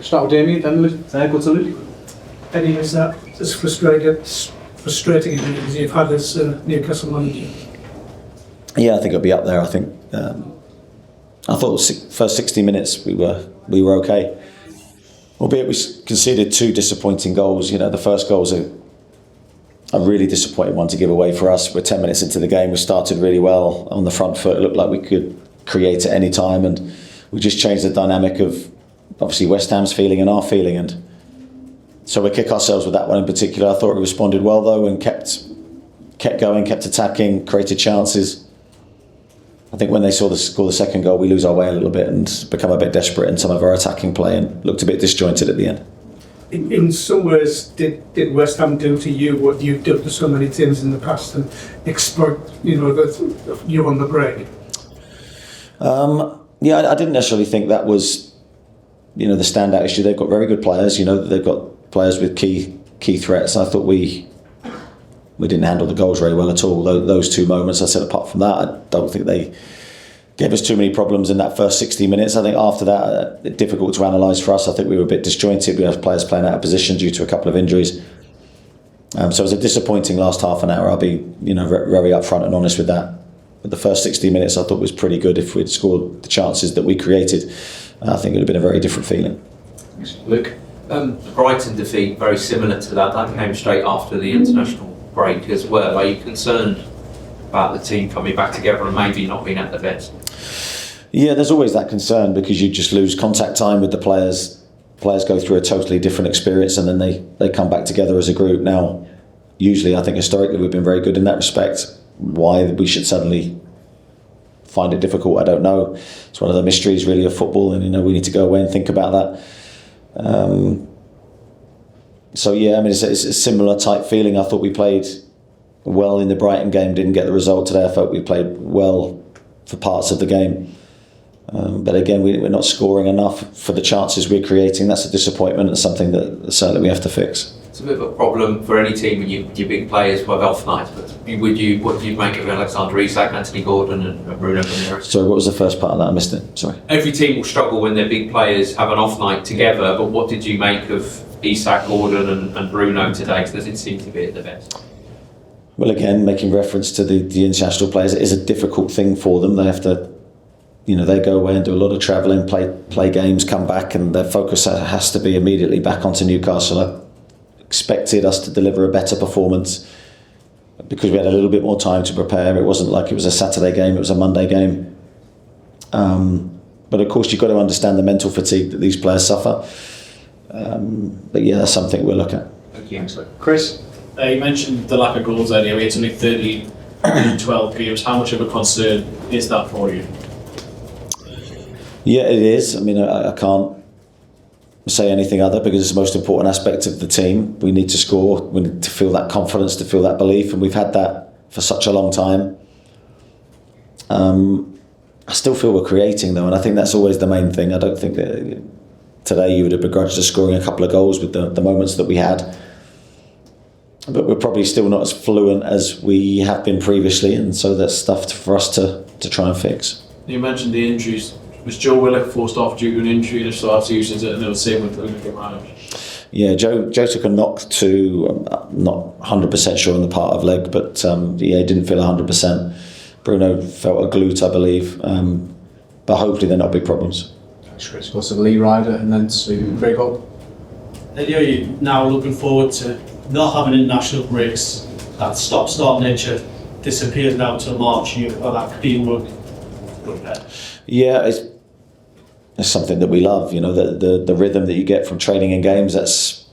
Start with Damien, then go to Luke. Eddie, is that as frustrating as you've had as Newcastle manager? Yeah, I think it'll be up there. I think I thought first 60 minutes we were okay, albeit we conceded 2 disappointing goals. You know, the first goal's a really disappointing one to give away for us. We're 10 minutes into the game. We started really well on the front foot. It looked like we could create at any time, and we just changed the dynamic of obviously West Ham's feeling and our feeling, and so we kick ourselves with that one in particular. I thought we responded well though and kept going, kept attacking, created chances. I think when they score the second goal, we lose our way a little bit and become a bit desperate in some of our attacking play and looked a bit disjointed at the end. In some ways, did West Ham do to you what you've done to so many teams in the past and exploit, you on the break? Yeah, I didn't necessarily think that was, the standout issue. They've got very good players. They've got players with key threats. I thought we didn't handle the goals very well at all. Those 2 moments, I said, apart from that, I don't think they gave us too many problems in that first 60 minutes. I think after that, difficult to analyse for us. I think we were a bit disjointed. We had players playing out of position due to a couple of injuries. So it was a disappointing last half an hour. I'll be, very upfront and honest with that. But the first 60 minutes I thought was pretty good. If we'd scored the chances that we created, I think it would have been a very different feeling. Luke, the Brighton defeat, very similar to that. That came straight after the international break as well. Are you concerned about the team coming back together and maybe not being at their best? Yeah, there's always that concern because you just lose contact time with the players. Players go through a totally different experience and then they come back together as a group. Now, usually I think historically we've been very good in that respect. Why we should suddenly find it difficult, I don't know. It's one of the mysteries really of football, and we need to go away and think about that. So yeah, I mean it's a similar type feeling. I thought we played well in the Brighton game, didn't get the result today. I felt we played well for parts of the game. But again, we're not scoring enough for the chances we're creating. That's a disappointment. It's something that certainly we have to fix. It's a bit of a problem for any team when your big players have off nights. But what do you make of Alexander Isak, Anthony Gordon, and Bruno Guimaraes? Sorry, what was the first part of that? I missed it. Sorry. Every team will struggle when their big players have an off night together. But what did you make of Isak, Gordon, and Bruno today? Because it seems to be at the best. Well, again, making reference to the international players, it is a difficult thing for them. They have to. They go away and do a lot of travelling, play games, come back, and their focus has to be immediately back onto Newcastle. I expected us to deliver a better performance because we had a little bit more time to prepare. It wasn't like it was a Saturday game, it was a Monday game. But of course, you've got to understand the mental fatigue that these players suffer. But yeah, that's something we'll look at. Thank you. Chris? You mentioned the lack of goals earlier. It's only 30 in 12 games. How much of a concern is that for you? Yeah, it is. I mean, I can't say anything other because it's the most important aspect of the team. We need to score. We need to feel that confidence, to feel that belief, and we've had that for such a long time. I still feel we're creating though, and I think that's always the main thing. I don't think that today you would have begrudged us scoring a couple of goals with the moments that we had. But we're probably still not as fluent as we have been previously, and so that's stuff for us to try and fix. You mentioned the injuries. Was Joe Willock forced off due to an injury and if so, after using it, and it was the same with Guimaraes? Yeah, Joe took a knock to, I'm not 100% sure on the part of leg, but he didn't feel 100%. Bruno felt a glute, I believe, but hopefully they're not big problems. Thanks, Chris. Go to Lee Ryder and then to Craig Hope. Eddie, are you now looking forward to not having international breaks, that stop-start nature disappears now till March, you've got that clean work? Yeah, it's something that we love, the rhythm that you get from training and games, that's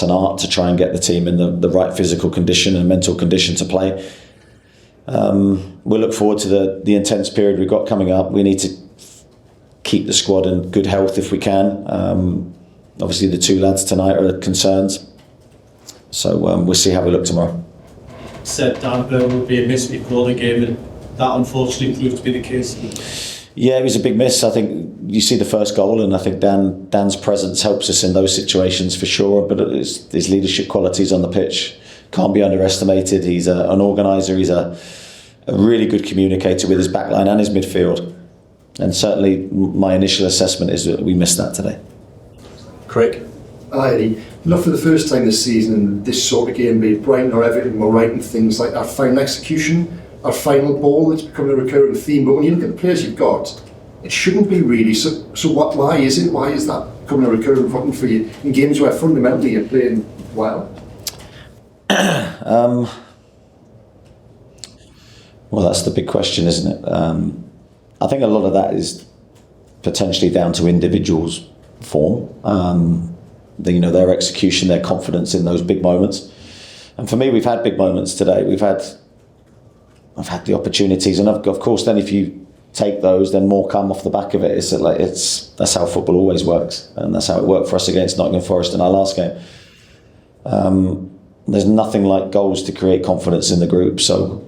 an art to try and get the team in the right physical condition and mental condition to play. We'll look forward to the intense period we've got coming up. We need to keep the squad in good health if we can. Obviously the 2 lads tonight are concerns, so we'll see how we look tomorrow. Said Dan Burn would be a miss before the game, and that unfortunately proved to be the case. Yeah, it was a big miss. I think you see the first goal, and I think Dan's presence helps us in those situations for sure. But his leadership qualities on the pitch can't be underestimated. He's an organiser. He's a really good communicator with his backline and his midfield. And certainly, my initial assessment is that we missed that today. Craig. Hi Eddie. Not for the first time this season in this sort of game, be it Brighton or Everton, we're writing things like our final execution, our final ball, it's becoming a recurring theme. But when you look at the players you've got, it shouldn't be really. So why is it? Why is that becoming a recurring problem for you in games where fundamentally you're playing well? Well, that's the big question, isn't it? I think a lot of that is potentially down to individuals' form. Their execution, their confidence in those big moments. And for me, we've had big moments today. I've had the opportunities, and of course, then if you take those, then more come off the back of it. That's how football always works, and that's how it worked for us against Nottingham Forest in our last game. There's nothing like goals to create confidence in the group. So,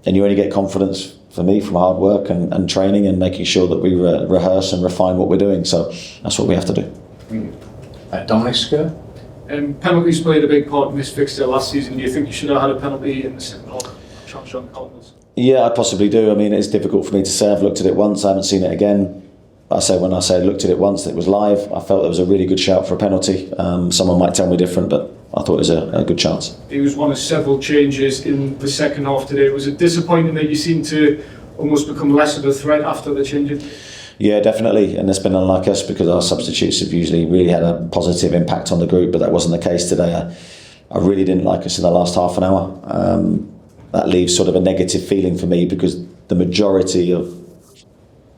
and you only get confidence, for me, from hard work and training and making sure that we rehearse and refine what we're doing. So that's what we have to do. Dominic Skir. Penalties played a big part in this fixture last season. Do you think you should have had a penalty in the second half? Yeah, I possibly do. I mean, it's difficult for me to say. I've looked at it once, I haven't seen it again. When I say I looked at it once, it was live. I felt there was a really good shout for a penalty. Someone might tell me different, but I thought it was a good chance. It was one of several changes in the second half today. Was it disappointing that you seemed to almost become less of a threat after the changes? Yeah, definitely, and it's been unlike us because our substitutes have usually really had a positive impact on the group, but that wasn't the case today. I really didn't like us in the last half an hour. That leaves sort of a negative feeling for me because the majority of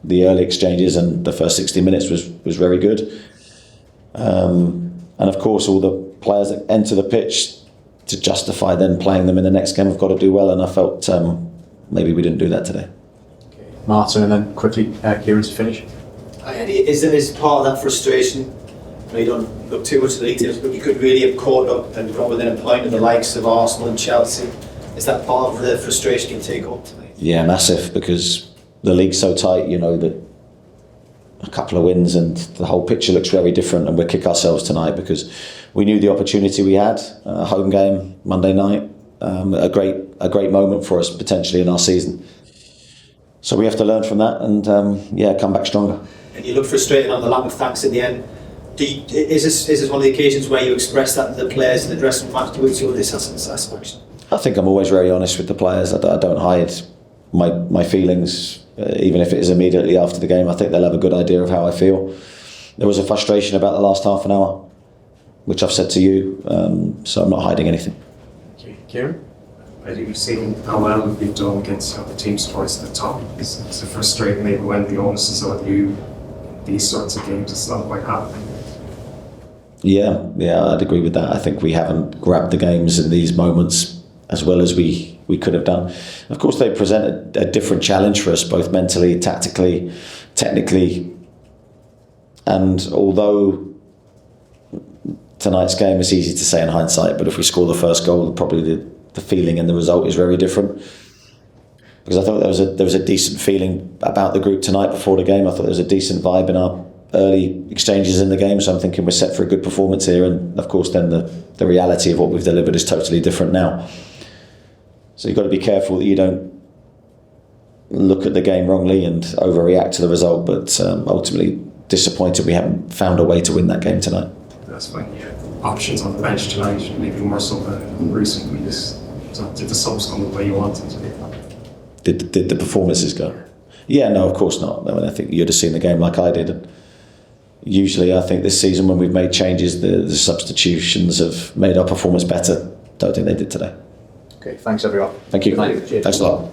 the early exchanges and the first 60 minutes was very good. And of course, all the players that enter the pitch, to justify then playing them in the next game, have got to do well, and I felt maybe we didn't do that today. Martin, and then quickly Kieran to finish. Is part of that frustration? You don't look too much at the details, but you could really have caught up and got within a point of the likes of Arsenal and Chelsea. Is that part of the frustration you take up tonight? Yeah, massive, because the league's so tight, that a couple of wins and the whole picture looks very different, and we'll kick ourselves tonight because we knew the opportunity we had. Home game, Monday night, a great moment for us potentially in our season. So we have to learn from that and come back stronger. And you look frustrated on the lack of thanks at the end. Is this one of the occasions where you express that to the players in the dressing room afterwards, or this hasn't satisfaction? I think I'm always very honest with the players. I don't hide my feelings, even if it is immediately after the game. I think they'll have a good idea of how I feel. There was a frustration about the last half an hour, which I've said to you, so I'm not hiding anything. Okay. Kieran? We've seen how well we've done against the teams towards the top. It's frustrating maybe when the onus is on you. These sorts of games, it's not quite happening. Yeah, I'd agree with that. I think we haven't grabbed the games in these moments as well as we could have done. Of course, they present a different challenge for us, both mentally, tactically, technically. And although tonight's game is easy to say in hindsight, but if we score the first goal, probably the feeling and the result is very different. Because I thought there was a decent feeling about the group tonight before the game. I thought there was a decent vibe in our early exchanges in the game, so I'm thinking we're set for a good performance here, and of course then the reality of what we've delivered is totally different now. So you've got to be careful that you don't look at the game wrongly and overreact to the result, but ultimately disappointed we haven't found a way to win that game tonight. That's when you have options on the bench tonight, maybe more so than recently. Did the subs come the way you wanted? Did the performances go? Yeah, no, of course not. I mean, I think you'd have seen the game like I did. And usually, I think this season when we've made changes, the substitutions have made our performance better. Don't think they did today. Okay, thanks everyone. Thank you. Cheers. Thanks a lot.